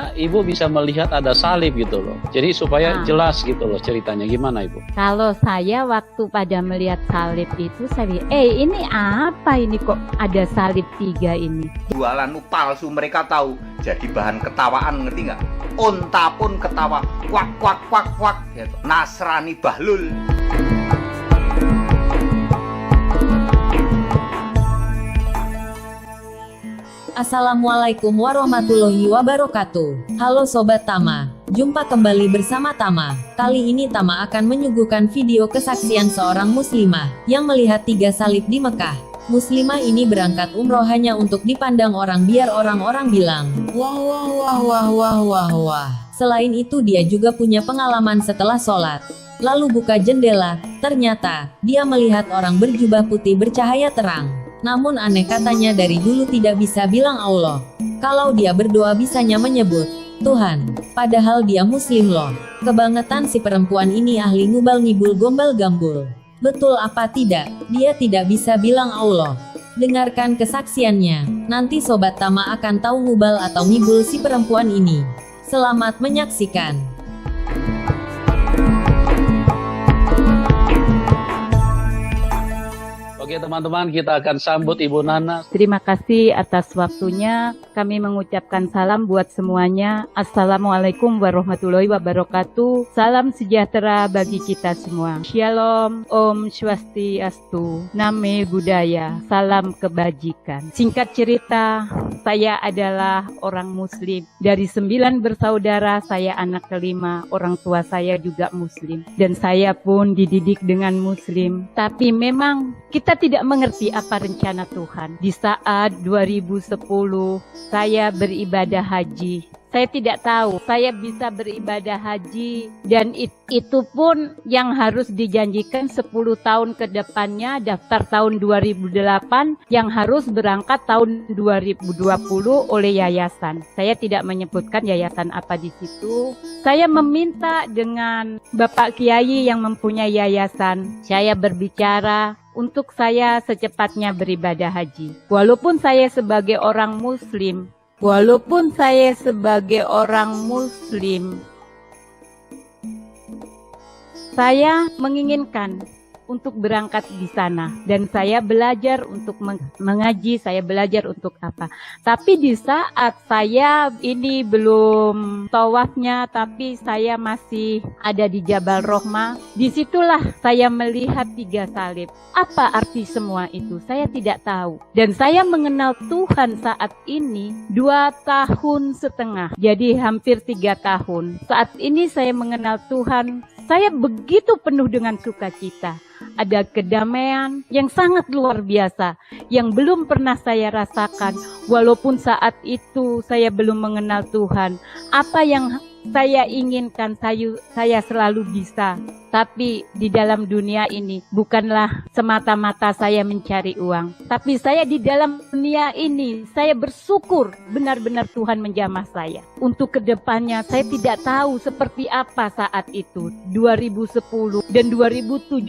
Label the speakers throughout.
Speaker 1: supaya Ibu bisa melihat ada salib gitu loh. Jadi supaya jelas gitu loh ceritanya. Gimana Ibu?
Speaker 2: Kalau saya waktu pada melihat salib itu, saya ini apa ini kok ada salib 3 ini?
Speaker 3: Jualan palsu mereka tahu, jadi bahan ketawaan, ngerti nggak? Onta pun ketawa, kwak kwak kwak kwak, gitu. Nasrani Bahlul.
Speaker 4: Assalamualaikum warahmatullahi wabarakatuh. Halo Sobat Tama, jumpa kembali bersama Tama. Kali ini Tama akan menyuguhkan video kesaksian seorang muslimah yang melihat 3 salib di Mekah. Muslimah ini berangkat umroh hanya untuk dipandang orang biar orang-orang bilang, wah wah wah wah wah wah wah. Selain itu dia juga punya pengalaman setelah sholat. Lalu buka jendela, ternyata dia melihat orang berjubah putih bercahaya terang. Namun aneh katanya dari dulu tidak bisa bilang Allah. Kalau dia berdoa bisanya menyebut Tuhan. Padahal dia muslim loh. Kebangetan si perempuan ini ahli ngubal ngibul gombal gambul. Betul apa tidak? Dia tidak bisa bilang Allah. Dengarkan kesaksiannya. Nanti Sobat Tama akan tahu ngubal atau ngibul si perempuan ini. Selamat menyaksikan.
Speaker 1: Oke teman-teman, kita akan sambut Ibu Nana.
Speaker 2: Terima kasih atas waktunya. Kami mengucapkan salam buat semuanya. Assalamualaikum warahmatullahi wabarakatuh. Salam sejahtera bagi kita semua. Shalom, Om Swastiastu, Namo Buddhaya, salam kebajikan. Singkat cerita, saya adalah orang muslim. Dari 9 bersaudara, saya anak kelima. Orang tua saya juga muslim. Dan saya pun dididik dengan muslim. Tapi memang kita tidak mengerti apa rencana Tuhan. Di saat 2010 saya beribadah haji. Saya tidak tahu saya bisa beribadah haji, dan itu pun yang harus dijanjikan 10 tahun ke depannya, daftar tahun 2008 yang harus berangkat tahun 2020 oleh yayasan. Saya tidak menyebutkan yayasan apa di situ. Saya meminta dengan Bapak Kiai yang mempunyai yayasan. Saya berbicara untuk saya secepatnya beribadah haji. Walaupun saya sebagai orang muslim, saya menginginkan untuk berangkat di sana, dan saya belajar untuk mengaji, saya belajar untuk apa. Tapi di saat saya ini belum tawafnya, tapi saya masih ada di Jabal Rohmah, disitulah saya melihat 3 salib. Apa arti semua itu? Saya tidak tahu. Dan saya mengenal Tuhan saat ini 2,5 tahun. Jadi hampir 3 tahun. Saat ini saya mengenal Tuhan. Saya begitu penuh dengan sukacita. Ada kedamaian yang sangat luar biasa yang belum pernah saya rasakan. Walaupun saat itu saya belum mengenal Tuhan. Apa yang saya inginkan saya selalu bisa. Tapi di dalam dunia ini bukanlah semata-mata saya mencari uang. Tapi saya di dalam dunia ini saya bersyukur benar-benar Tuhan menjamah saya. Untuk kedepannya saya tidak tahu seperti apa saat itu. 2010 dan 2017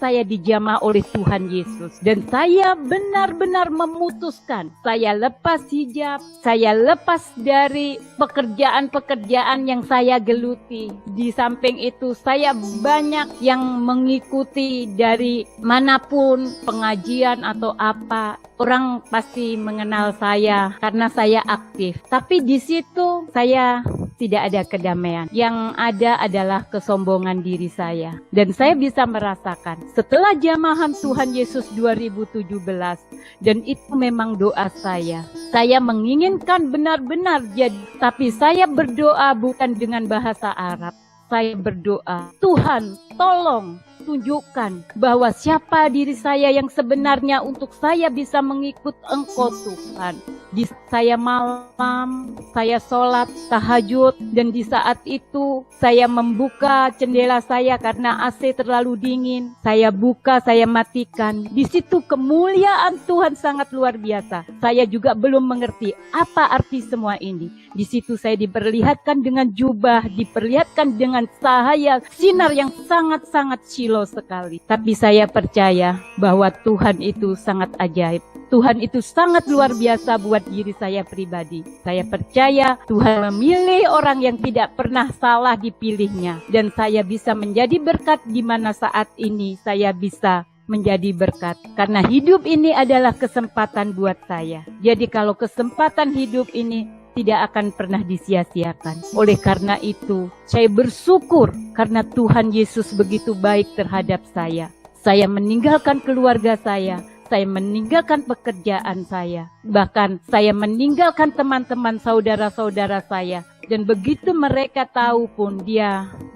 Speaker 2: saya dijamah oleh Tuhan Yesus. Dan saya benar-benar memutuskan. Saya lepas hijab. Saya lepas dari pekerjaan-pekerjaan yang saya geluti. Di samping itu saya banyak yang mengikuti dari manapun pengajian atau apa. Orang pasti mengenal saya karena saya aktif. Tapi di situ saya tidak ada kedamaian. Yang ada adalah kesombongan diri saya. Dan saya bisa merasakan setelah jamahan Tuhan Yesus 2017, dan itu memang doa saya. Saya menginginkan benar-benar jadi, tapi saya berdoa bukan dengan bahasa Arab. Saya berdoa, Tuhan tolong tunjukkan bahwa siapa diri saya yang sebenarnya untuk saya bisa mengikut Engkau Tuhan. Di saya malam, saya sholat tahajud, dan di saat itu saya membuka jendela saya karena AC terlalu dingin. Saya buka, saya matikan. Di situ kemuliaan Tuhan sangat luar biasa. Saya juga belum mengerti apa arti semua ini. Di situ saya diperlihatkan dengan jubah, diperlihatkan dengan cahaya sinar yang sangat-sangat silau sekali. Tapi saya percaya bahwa Tuhan itu sangat ajaib. Tuhan itu sangat luar biasa buat diri saya pribadi. Saya percaya Tuhan memilih orang yang tidak pernah salah dipilihnya. Dan saya bisa menjadi berkat di mana saat ini saya bisa menjadi berkat. Karena hidup ini adalah kesempatan buat saya. Jadi kalau kesempatan hidup ini tidak akan pernah disia-siakan. Oleh karena itu, saya bersyukur karena Tuhan Yesus begitu baik terhadap saya. Saya meninggalkan keluarga saya meninggalkan pekerjaan saya, bahkan saya meninggalkan teman-teman saudara-saudara saya. Dan begitu mereka tahu pun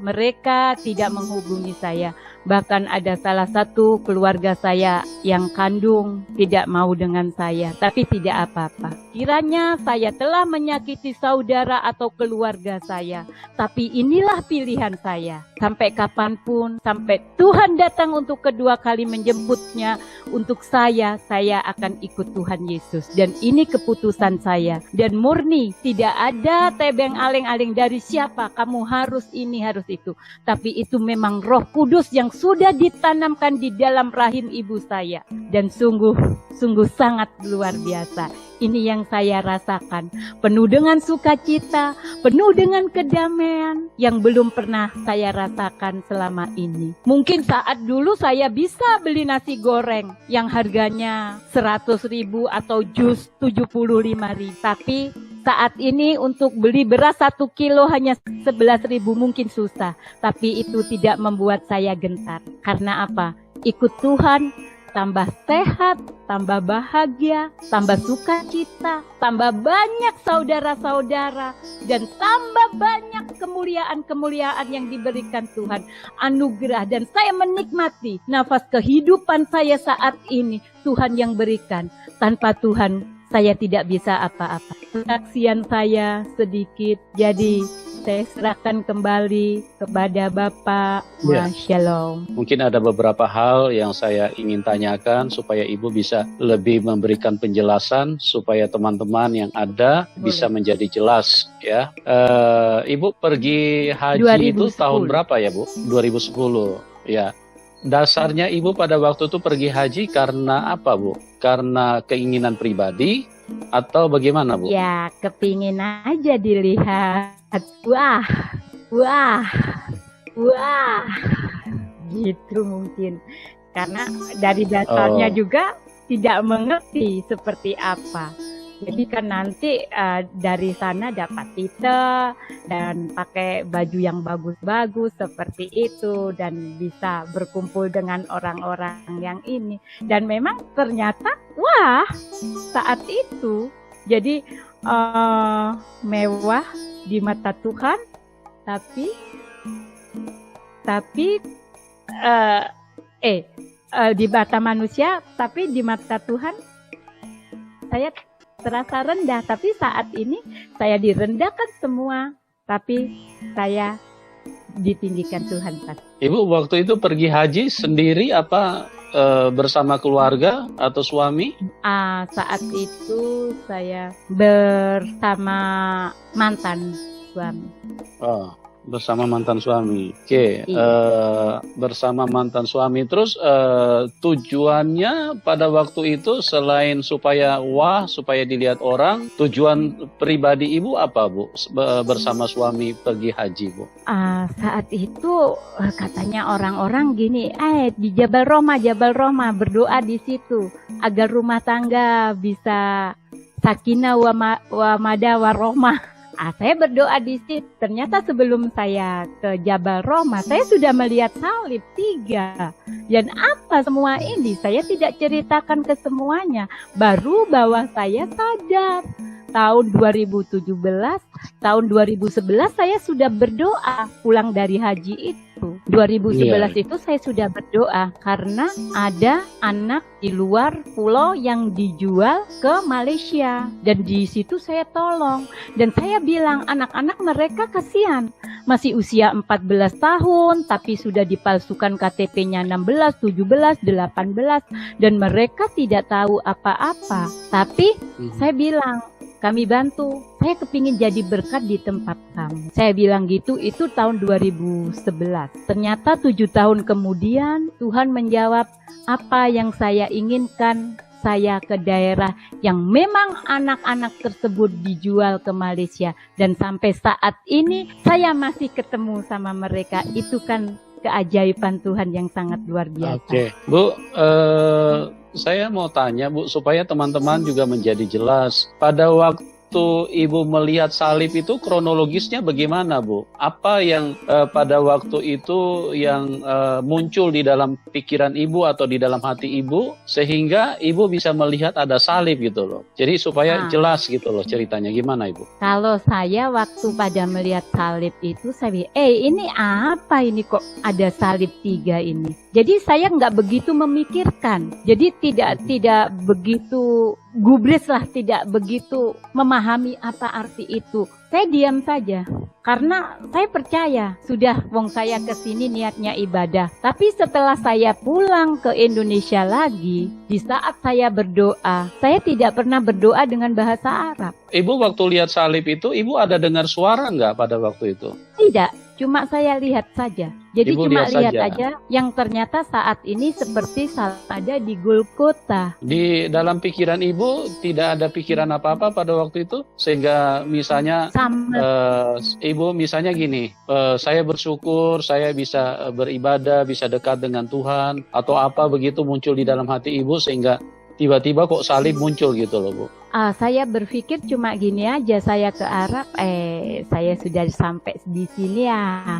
Speaker 2: mereka tidak menghubungi saya. Bahkan ada salah satu keluarga saya yang kandung tidak mau dengan saya, tapi tidak apa-apa. Kiranya saya telah menyakiti saudara atau keluarga saya, tapi inilah pilihan saya. Sampai kapanpun, sampai Tuhan datang untuk kedua kali menjemputnya, untuk saya akan ikut Tuhan Yesus. Dan ini keputusan saya. Dan murni, tidak ada tebeng aling-aling dari siapa, kamu harus ini, harus itu. Tapi itu memang Roh Kudus yang sudah ditanamkan di dalam rahim ibu saya. Dan sungguh sangat luar biasa. Ini yang saya rasakan, penuh dengan sukacita, penuh dengan kedamaian yang belum pernah saya rasakan selama ini. Mungkin saat dulu saya bisa beli nasi goreng yang harganya 100.000 atau jus 75.000, tapi saat ini untuk beli beras 1 kilo hanya 11.000 mungkin susah. Tapi itu tidak membuat saya gentar. Karena apa? Ikut Tuhan, tambah sehat, tambah bahagia, tambah sukacita, tambah banyak saudara-saudara, dan tambah banyak kemuliaan-kemuliaan yang diberikan Tuhan. Anugerah, dan saya menikmati nafas kehidupan saya saat ini. Tuhan yang berikan. Tanpa Tuhan saya tidak bisa apa-apa. Kesaksian saya sedikit, jadi saya serahkan kembali kepada Bapak.
Speaker 1: Ya.
Speaker 2: Shalom.
Speaker 1: Mungkin ada beberapa hal yang saya ingin tanyakan supaya Ibu bisa lebih memberikan penjelasan supaya teman-teman yang ada bisa menjadi jelas ya. Ibu pergi haji itu
Speaker 2: 2010.
Speaker 1: tahun berapa ya Bu? 2010 ya. Dasarnya Ibu pada waktu itu pergi haji karena apa Bu? Karena keinginan pribadi atau bagaimana Bu?
Speaker 2: Ya, kepingin aja dilihat. Wah, gitu mungkin. Karena dari dasarnya juga tidak mengerti seperti apa. Jadi kan nanti dari sana dapat titel dan pakai baju yang bagus-bagus seperti itu dan bisa berkumpul dengan orang-orang yang ini. Dan memang ternyata wah saat itu jadi mewah di mata Tuhan, tapi di mata manusia, tapi di mata Tuhan saya terasa rendah. Tapi saat ini saya direndahkan semua, tapi saya ditinggikan Tuhan.
Speaker 1: Ibu waktu itu pergi haji sendiri apa bersama keluarga atau suami?
Speaker 2: Saat itu saya bersama mantan suami.
Speaker 1: Oh, bersama mantan suami. Oke, bersama mantan suami. Terus tujuannya pada waktu itu selain supaya dilihat orang, tujuan pribadi Ibu apa Bu? Bersama suami pergi haji Bu?
Speaker 2: Saat itu katanya orang-orang gini, di Jabal Roma berdoa di situ agar rumah tangga bisa sakinah wa mawaddah warahmah. Saya berdoa di situ. Ternyata sebelum saya ke Jabal Roma, saya sudah melihat salib 3. Dan apa semua ini? Saya tidak ceritakan ke semuanya. Baru bahwa saya sadar. Tahun 2017, tahun 2011 saya sudah berdoa pulang dari haji itu. 2011 itu saya sudah berdoa karena ada anak di luar pulau yang dijual ke Malaysia. Dan di situ saya tolong. Dan saya bilang anak-anak mereka kasihan. Masih usia 14 tahun tapi sudah dipalsukan KTP-nya 16, 17, 18. Dan mereka tidak tahu apa-apa. Tapi saya bilang, kami bantu. Saya kepingin jadi berkat di tempat kamu. Saya bilang gitu, itu tahun 2011. Ternyata 7 tahun kemudian Tuhan menjawab apa yang saya inginkan saya ke daerah yang memang anak-anak tersebut dijual ke Malaysia. Dan sampai saat ini saya masih ketemu sama mereka. Itu kan keajaiban Tuhan yang sangat luar biasa.
Speaker 1: Oke, Bu, saya mau tanya Bu, supaya teman-teman juga menjadi jelas. Pada waktu Ibu melihat salib itu kronologisnya bagaimana, Bu? Apa yang pada waktu itu yang muncul di dalam pikiran Ibu atau di dalam hati Ibu sehingga Ibu bisa melihat ada salib gitu loh. Jadi supaya jelas gitu loh ceritanya, gimana Ibu?
Speaker 2: Kalau saya waktu pada melihat salib itu saya bilang, ini apa ini kok ada salib 3 ini? Jadi saya nggak begitu memikirkan. Jadi tidak begitu gubris lah, tidak begitu memahami apa arti itu. Saya diam saja karena saya percaya sudah wong saya kesini niatnya ibadah. Tapi setelah saya pulang ke Indonesia lagi, di saat saya berdoa, saya tidak pernah berdoa dengan bahasa Arab.
Speaker 1: Ibu waktu lihat salib itu, Ibu ada dengar suara nggak pada waktu itu?
Speaker 2: Tidak, cuma saya lihat saja. Jadi
Speaker 1: Ibu
Speaker 2: cuma
Speaker 1: lihat
Speaker 2: lihat
Speaker 1: saja.
Speaker 2: aja yang ternyata saat ini seperti ada di Golgota.
Speaker 1: Di dalam pikiran Ibu tidak ada pikiran apa-apa pada waktu itu? Sehingga misalnya
Speaker 2: Sama
Speaker 1: Ibu misalnya gini, saya bersyukur saya bisa beribadah, bisa dekat dengan Tuhan, atau apa begitu muncul di dalam hati Ibu sehingga tiba-tiba kok salib muncul gitu loh Bu.
Speaker 2: saya berpikir cuma gini aja, saya ke Arab, saya sudah sampai di sini ya.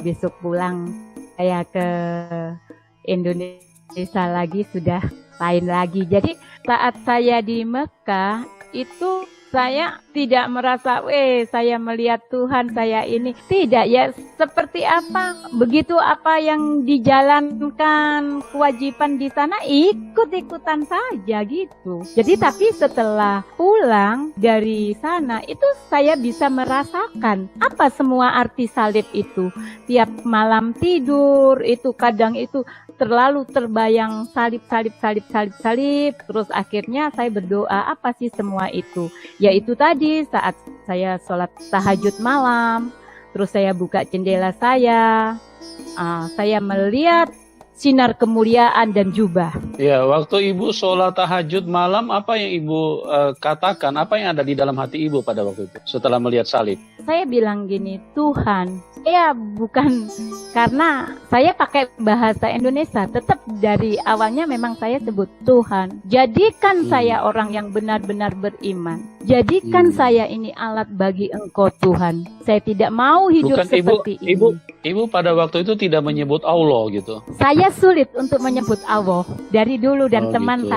Speaker 2: Besok pulang saya ke Indonesia lagi sudah lain lagi. Jadi saat saya di Mekah itu saya tidak merasa, saya melihat Tuhan, saya ini. Tidak ya, seperti apa, begitu apa yang dijalankan kewajiban di sana, ikut-ikutan saja gitu. Jadi tapi setelah pulang dari sana, itu saya bisa merasakan apa semua arti salib itu. Tiap malam tidur, itu kadang itu terlalu terbayang salib, terus akhirnya saya berdoa, apa sih semua itu? Yaitu tadi saat saya sholat tahajud malam, terus saya buka jendela saya melihat sinar kemuliaan dan jubah.
Speaker 1: Ya, waktu Ibu sholat tahajud malam, apa yang Ibu katakan, apa yang ada di dalam hati Ibu pada waktu itu setelah melihat salib?
Speaker 2: Saya bilang gini, Tuhan, bukan karena saya pakai bahasa Indonesia, tetap dari awalnya memang saya sebut Tuhan. Jadikan saya orang yang benar-benar beriman. Jadikan saya ini alat bagi Engkau Tuhan. Saya tidak mau hidup
Speaker 1: Bukan
Speaker 2: seperti ini.
Speaker 1: Ibu pada waktu itu tidak menyebut Allah gitu.
Speaker 2: Saya sulit untuk menyebut Allah dari dulu dan teman
Speaker 1: gitu.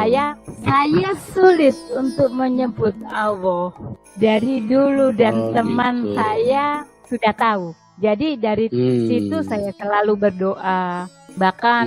Speaker 2: saya sulit untuk menyebut Allah dari dulu dan teman
Speaker 1: gitu.
Speaker 2: saya sudah tahu. Jadi dari situ saya selalu berdoa. Bahkan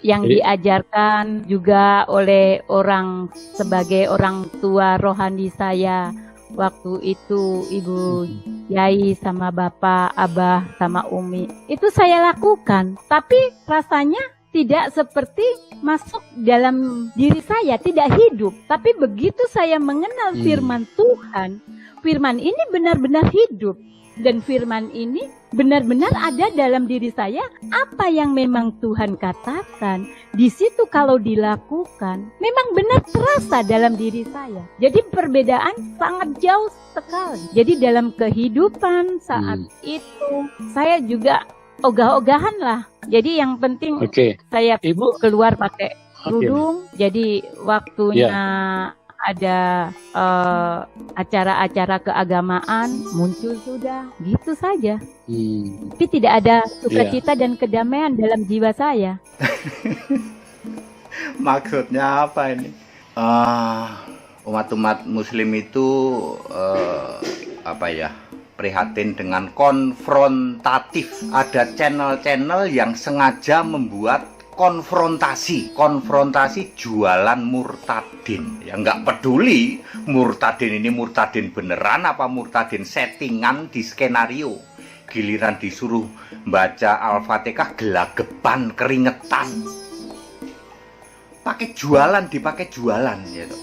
Speaker 2: yang diajarkan juga oleh orang sebagai orang tua rohani saya. Waktu itu Ibu Yai sama Bapak, Abah sama Umi. Itu saya lakukan. Tapi rasanya tidak seperti masuk dalam diri saya, tidak hidup. Tapi begitu saya mengenal firman Tuhan, firman ini benar-benar hidup. Dan firman ini benar-benar ada dalam diri saya, apa yang memang Tuhan katakan. Di situ kalau dilakukan, memang benar terasa dalam diri saya. Jadi perbedaan sangat jauh sekali. Jadi dalam kehidupan saat itu, saya juga ogah-ogahan lah. Jadi yang penting saya
Speaker 1: Ibu
Speaker 2: keluar pakai kerudung. Jadi waktunya ada acara-acara keagamaan muncul sudah, gitu saja. Tapi tidak ada sukacita dan kedamaian dalam jiwa saya.
Speaker 3: Maksudnya apa ini? Umat-umat Muslim itu prihatin dengan konfrontatif. Ada channel-channel yang sengaja membuat konfrontasi jualan murtadin. Ya nggak peduli murtadin ini murtadin beneran apa murtadin settingan di skenario. Giliran disuruh baca Al-Fatihah gelageban keringetan. Dipakai jualan gitu.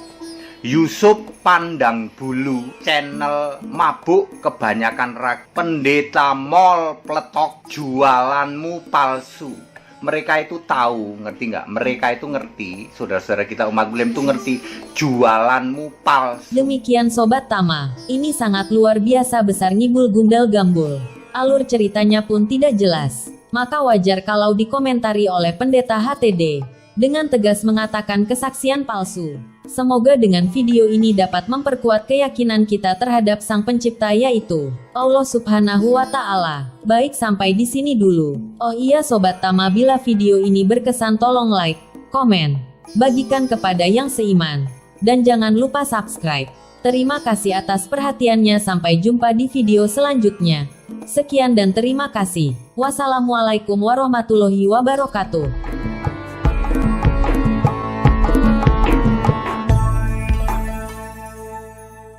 Speaker 3: Yusuf Pandang Bulu, channel mabuk kebanyakan pendeta mall pletok, jualanmu palsu. mereka itu tahu, ngerti nggak? Mereka itu ngerti, saudara-saudara kita umat muslim itu ngerti jualanmu palsu.
Speaker 4: Demikian Sobat Tama, ini sangat luar biasa besar ngibul gundal gambul. Alur ceritanya pun tidak jelas. Maka wajar kalau dikomentari oleh pendeta HTD dengan tegas mengatakan kesaksian palsu. Semoga dengan video ini dapat memperkuat keyakinan kita terhadap Sang Pencipta yaitu Allah Subhanahu wa Ta'ala. Baik, sampai di sini dulu. Oh iya Sobat Tama, bila video ini berkesan tolong like, komen, bagikan kepada yang seiman, dan jangan lupa subscribe. Terima kasih atas perhatiannya, sampai jumpa di video selanjutnya. Sekian dan terima kasih. Wassalamualaikum warahmatullahi wabarakatuh.